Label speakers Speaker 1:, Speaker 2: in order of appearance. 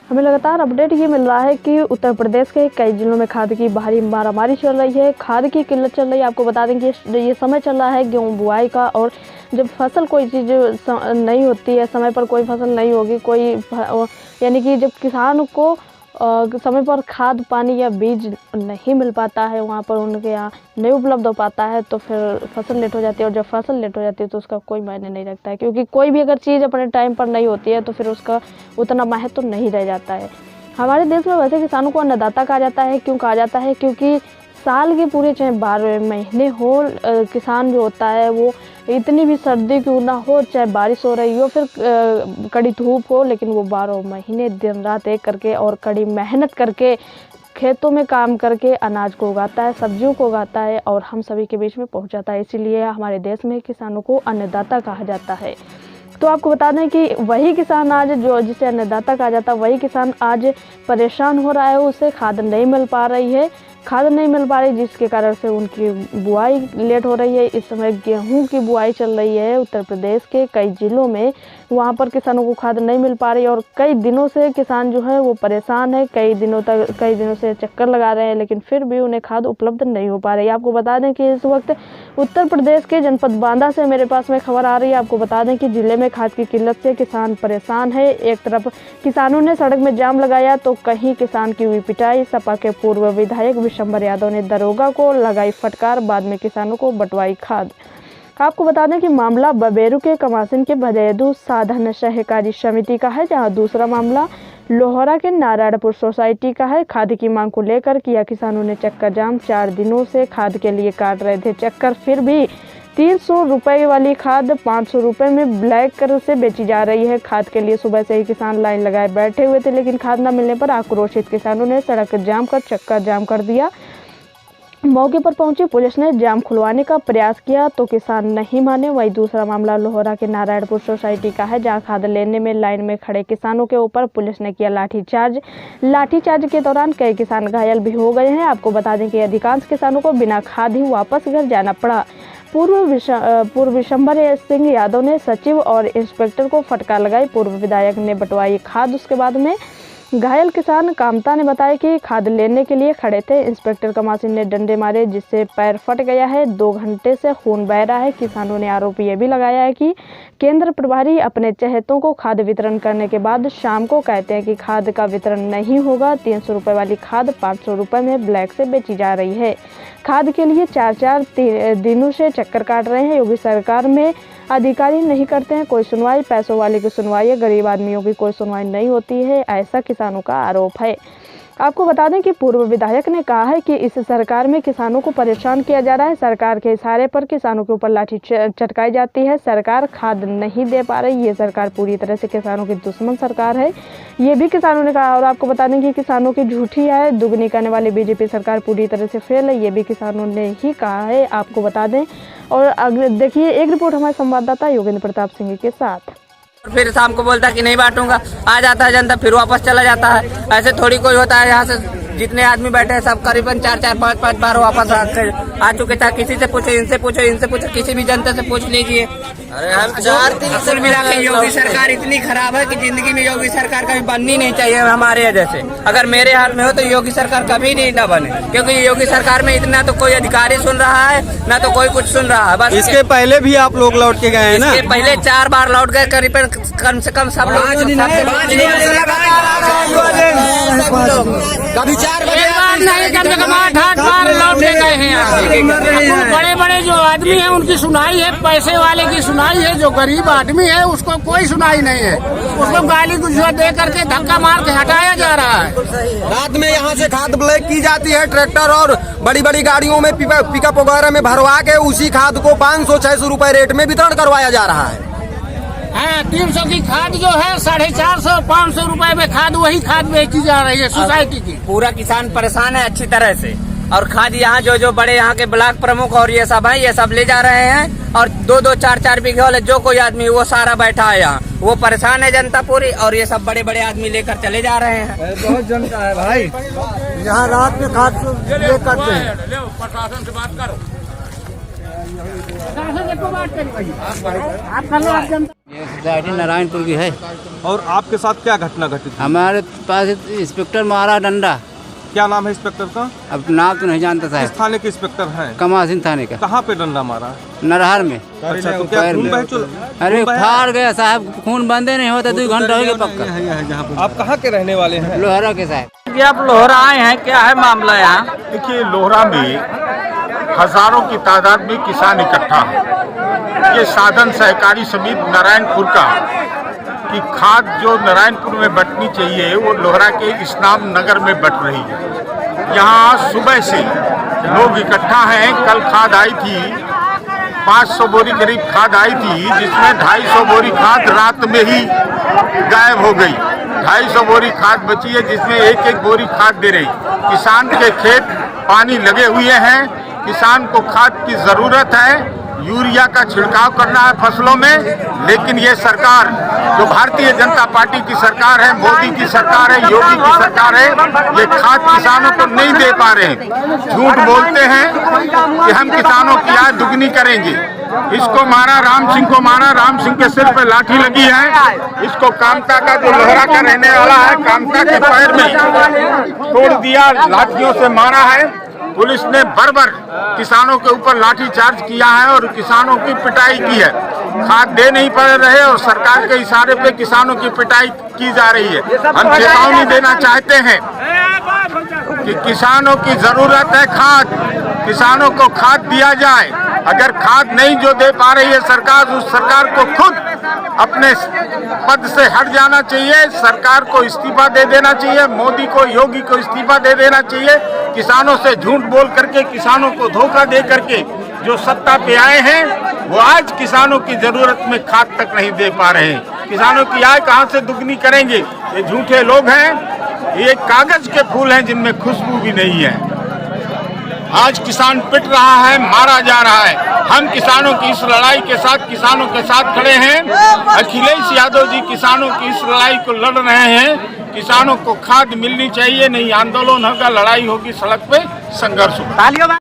Speaker 1: हमें लगातार अपडेट ये मिल रहा है कि उत्तर प्रदेश के कई जिलों में खाद की भारी मारामारी चल रही है, खाद की किल्लत चल रही है। आपको बता दें कि ये समय चल रहा है गेहूं बुआई का, और जब फसल कोई चीज़ नहीं होती है, समय पर कोई फसल नहीं होगी, कोई यानी कि जब किसान को समय पर खाद पानी या बीज नहीं मिल पाता है, वहाँ पर उनके यहाँ नहीं उपलब्ध हो पाता है, तो फिर फसल लेट हो जाती है। और जब फसल लेट हो जाती है तो उसका कोई मायने नहीं रखता है, क्योंकि कोई भी अगर चीज़ अपने टाइम पर नहीं होती है तो फिर उसका उतना महत्व तो नहीं रह जाता है। हमारे देश में वैसे किसानों को अन्नदाता कहा जाता है। क्यों कहा जाता है? क्योंकि साल के पूरे चाहे 12 महीने हो, किसान जो होता है वो इतनी भी सर्दी क्यों ना हो, चाहे बारिश हो रही हो, फिर कड़ी धूप हो, लेकिन वो 12 महीने दिन रात एक करके और कड़ी मेहनत करके खेतों में काम करके अनाज को उगाता है, सब्जियों को उगाता है और हम सभी के बीच में पहुंचाता है। इसीलिए हमारे देश में किसानों को अन्नदाता कहा जाता है। तो आपको बता दें कि वही किसान आज जिसे अन्नदाता कहा जाता है, वही किसान आज परेशान हो रहा है, उसे खाद नहीं मिल पा रही है, जिसके कारण से उनकी बुआई लेट हो रही है। इस समय गेहूं की बुआई चल रही है उत्तर प्रदेश के कई जिलों में, वहां पर किसानों को खाद नहीं मिल पा रही और कई दिनों से किसान जो है वो परेशान है, कई दिनों से चक्कर लगा रहे हैं, लेकिन फिर भी उन्हें खाद उपलब्ध नहीं हो पा रही है। आपको बता दें कि इस वक्त उत्तर प्रदेश के जनपद बांदा से मेरे पास में खबर आ रही है। आपको बता दें कि जिले में खाद की किल्लत से किसान परेशान है। एक तरफ किसानों ने सड़क में जाम लगाया तो कहीं किसान की हुई पिटाई। सपा के पूर्व विधायक विशंबर यादव ने दरोगा को लगाई फटकार, बाद में किसानों को बंटवाई खाद। आपको बता दें कि मामला बबेरू के कमासिन के भदेदू साधन सहकारी समिति का है, जहां दूसरा मामला लोहरा के नारायणपुर सोसाइटी का है। खाद की मांग को लेकर किया किसानों ने चक्कर जाम। 4 दिनों से खाद के लिए काट रहे थे चक्कर, फिर भी 300 रुपये वाली खाद 500 रुपये में ब्लैक कर से बेची जा रही है। खाद के लिए सुबह से ही किसान लाइन लगाए बैठे हुए थे, लेकिन खाद न मिलने पर आक्रोशित किसानों ने सड़क जाम कर चक्कर जाम कर दिया। मौके पर पहुंची पुलिस ने जाम खुलवाने का प्रयास किया तो किसान नहीं माने। वही दूसरा मामला लोहरा के नारायणपुर सोसाइटी का है, जहां खाद लेने में लाइन में खड़े किसानों के ऊपर पुलिस ने किया लाठीचार्ज के दौरान कई किसान घायल भी हो गए हैं। आपको बता दें कि अधिकांश किसानों को बिना खाद ही वापस घर जाना पड़ा। पूर्व विशंबर सिंह यादव ने सचिव और इंस्पेक्टर को फटकार लगाई। पूर्व विधायक ने बंटवाई खाद। उसके बाद में घायल किसान कामता ने बताया कि खाद लेने के लिए खड़े थे, इंस्पेक्टर कमासिन ने डंडे मारे जिससे पैर फट गया है। 2 घंटे से खून बह रहा है। किसानों ने आरोप ये भी लगाया है कि केंद्र प्रभारी अपने चहेतों को खाद वितरण करने के बाद शाम को कहते हैं कि खाद का वितरण नहीं होगा। 300 रुपये वाली खाद 500 रुपये में ब्लैक से बेची जा रही है। खाद के लिए 4 दिनों से चक्कर काट रहे हैं। योगी सरकार में अधिकारी नहीं करते हैं कोई सुनवाई, पैसों वाले की सुनवाई है, गरीब आदमियों की कोई सुनवाई नहीं होती है, ऐसा किसानों का आरोप है। आपको बता दें कि पूर्व विधायक ने कहा है कि इस सरकार में किसानों को परेशान किया जा रहा है। सरकार के इशारे पर किसानों के ऊपर लाठी चटकाई जाती है। सरकार खाद नहीं दे पा रही, ये सरकार पूरी तरह से किसानों की दुश्मन सरकार है, ये भी किसानों ने कहा। और आपको बता दें कि किसानों की झूठी है दुगनी करने वाली बीजेपी सरकार पूरी तरह से फेल है, ये भी किसानों ने ही कहा है। आपको बता दें और अगले देखिए एक रिपोर्ट हमारे संवाददाता योगेंद्र प्रताप सिंह के साथ।
Speaker 2: फिर शाम को बोलता कि नहीं बांटूंगा, आ जाता है जनता फिर वापस चला जाता है। ऐसे थोड़ी कोई होता है। यहाँ से जितने आदमी बैठे हैं सब करीबन 4-4, 5-5 बार वापस आ चुके थे। किसी से पूछो, इनसे पूछो, किसी भी जनता से पूछ लीजिए। अरे हम 4 दिन कुल मिला के योगी सरकार इतनी खराब है कि जिंदगी में योगी सरकार कभी बननी नहीं चाहिए हमारे जैसे। अगर मेरे हाथ में हो तो योगी सरकार कभी नहीं ना बने, क्योंकि योगी सरकार में इतना तो कोई अधिकारी सुन रहा है ना तो कोई कुछ सुन रहा है। बस
Speaker 3: इसके पहले भी आप लोग लौट के गए हैं ना?
Speaker 2: इसके पहले 4 बार लौट गए, करीबन कम से कम सब लोग
Speaker 4: कभी 4 बजे
Speaker 5: नहीं, कम से कम 8 बार लौट के गए हैं। बड़े बड़े जो आदमी हैं उनकी सुनाई है, पैसे वाले की सुनाई है, जो गरीब आदमी है उसको कोई सुनाई नहीं है। उसको गाली गुस्सा दे करके धक्का मार के हटाया जा रहा है।
Speaker 4: रात में यहाँ से खाद ब्लैक की जाती है, ट्रैक्टर और बड़ी बड़ी गाड़ियों में पिकअप वगैरह में भरवा के उसी खाद को 500-600 रुपए रेट में वितरण करवाया जा रहा है।
Speaker 5: 300 की खाद जो है 450-500 रुपए में खाद वही खाद बेची जा रही है सोसाइटी की।
Speaker 2: पूरा किसान परेशान है अच्छी तरह से। और खाद यहाँ जो बड़े यहाँ के ब्लॉक प्रमुख और ये सब है, ये सब ले जा रहे हैं। और 2-2, 4-4 बीघे वाले जो कोई आदमी वो सारा बैठा है यहाँ, वो परेशान है जनता पूरी। और ये सब बड़े बड़े आदमी लेकर चले जा रहे हैं।
Speaker 3: बहुत जनता है भाई
Speaker 4: यहाँ रात में खाद करते हैं।
Speaker 5: प्रशासन से बात करो। को बात करिए आप कर लो, आप जनता।
Speaker 6: ये सोसाइटी नारायणपुर की है।
Speaker 3: और आपके साथ क्या घटना घटित?
Speaker 6: हमारे पास इंस्पेक्टर मारा डंडा।
Speaker 3: क्या नाम है इंस्पेक्टर का?
Speaker 6: अब नाम तो नहीं जानता
Speaker 3: किस
Speaker 6: साहब।
Speaker 3: थाने के इंस्पेक्टर हैं?
Speaker 6: कमासिन थाने का।
Speaker 3: कहाँ पे डंडा मारा?
Speaker 6: नरहर में।
Speaker 3: अच्छा, तो क्या
Speaker 6: पैर
Speaker 3: खून
Speaker 6: में।
Speaker 3: बह
Speaker 6: अरे फाड़ गया साहब, खून बंदे नहीं होता, 2 घंटा हो गया पक्का।
Speaker 3: आप कहाँ के रहने वाले हैं?
Speaker 6: लोहरा के साहब।
Speaker 2: आप लोहरा आए हैं, क्या है मामला यहाँ?
Speaker 7: देखिए, लोहरा में हजारों की तादाद में किसान इकट्ठा है। ये साधन सहकारी समिति नारायणपुर का कि खाद जो नारायणपुर में बंटनी चाहिए वो लोहरा के इस्लाम नगर में बंट रही है। यहाँ सुबह से लोग इकट्ठा हैं। कल खाद आई थी, 500 बोरी करीब खाद आई थी, जिसमें 250 बोरी खाद रात में ही गायब हो गई। 250 बोरी खाद बची है, जिसमें एक बोरी खाद दे रही। किसान के खेत पानी लगे हुए हैं, किसान को खाद की जरूरत है, यूरिया का छिड़काव करना है फसलों में, लेकिन ये सरकार जो भारतीय जनता पार्टी की सरकार है, मोदी की सरकार है, योगी की सरकार है, ये खाद किसानों को नहीं दे पा रहे हैं। झूठ बोलते हैं कि हम किसानों की आय दुगनी करेंगे। इसको मारा, राम सिंह को मारा, राम सिंह के सिर पे लाठी लगी है। इसको कामता का जो लोहरा का रहने वाला है, कामता के पैर में तोड़ दिया, लाठियों से मारा है। पुलिस ने बर्बर किसानों के ऊपर लाठी चार्ज किया है और किसानों की पिटाई की है। खाद दे नहीं पा रहे और सरकार के इशारे पे किसानों की पिटाई की जा रही है। हम चेतावनी देना चाहते हैं कि किसानों की जरूरत है खाद, किसानों को खाद दिया जाए। अगर खाद नहीं जो दे पा रही है सरकार, उस सरकार को खुद अपने पद से हट जाना चाहिए। सरकार को इस्तीफा दे देना चाहिए, मोदी को, योगी को इस्तीफा दे देना चाहिए। किसानों से झूठ बोल करके, किसानों को धोखा दे करके जो सत्ता पे आए हैं, वो आज किसानों की जरूरत में खाद तक नहीं दे पा रहे हैं। किसानों की आय कहां से दुगनी करेंगे? ये झूठे लोग हैं, ये कागज के फूल हैं जिनमें खुशबू भी नहीं है। आज किसान पिट रहा है, मारा जा रहा है। हम किसानों की इस लड़ाई के साथ, किसानों के साथ खड़े हैं। अखिलेश यादव जी किसानों की इस लड़ाई को लड़ रहे हैं। किसानों को खाद मिलनी चाहिए, नहीं आंदोलन होगा, लड़ाई होगी, सड़क पे संघर्ष होगा।